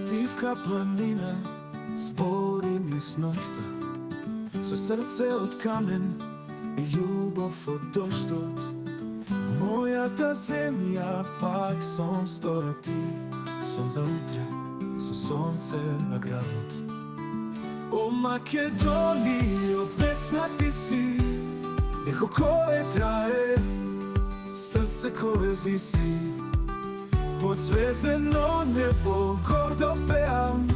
Дивка планина збори ми с ноќта, со срце од камен и љубов од доштот. Мојата земја пак сон стороти, сон за утре, со сонце на градот. О Македонијо, песна ти си, ехо кое трае, срце кое виси. Под звездено небо гордо пеам,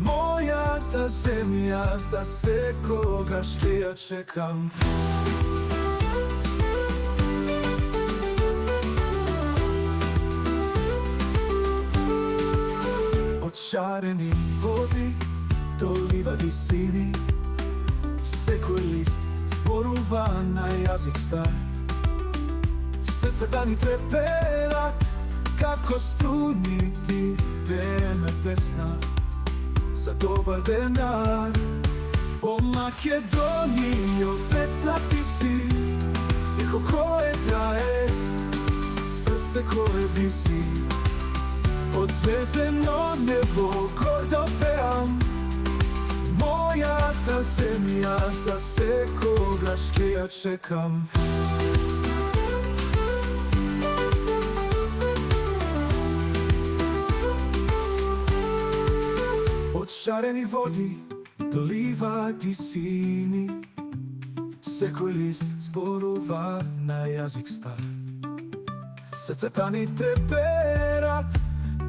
мојата земја за секогаш ќе ја чекам. Од шарени води до ливади сини, секој лист зборува на јазик стар. Срцата ни треперат, како струни ти пееме песна за добар денар. О Македонијо, песна ти си, ехо кое трае, срце кое виси. Под звездено небо гордо пеам, мојата земја за секогаш ќе ја чекам. Од шарени води до ливади сини, секој лист зборува на јазик стар. Срцата ни треперат,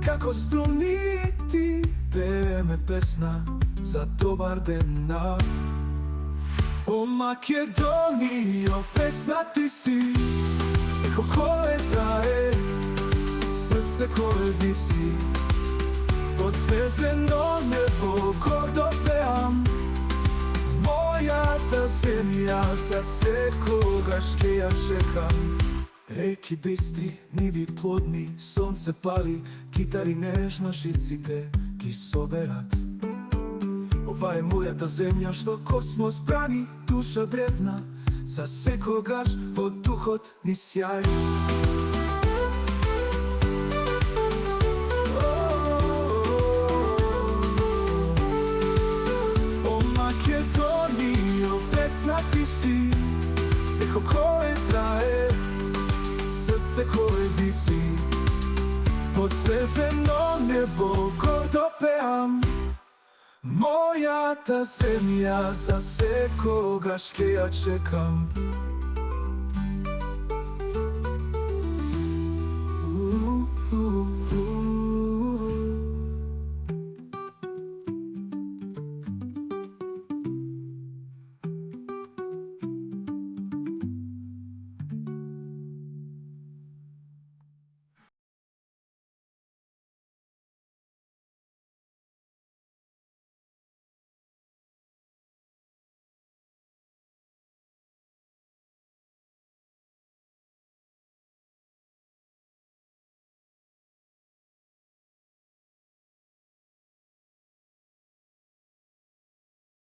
како струни ти пееме песна за добар денар. О Македонијо, песна ти си, ехо кое трае, срце кое виси. Под звездено небо гордо пеам, мојата земја за секогаш ќе ја чекам. Реки бистри, ниви плодни, сонце пали, китари нежно жиците ги соберат. Ова е мојата земја што космос брани, душа древна, за секогаш во духот ни сјај. Песна ти си, ехо кое трае, срце кое виси. Под звездено небо гордо пеам, мојата земја за секогаш ќе ја чекам.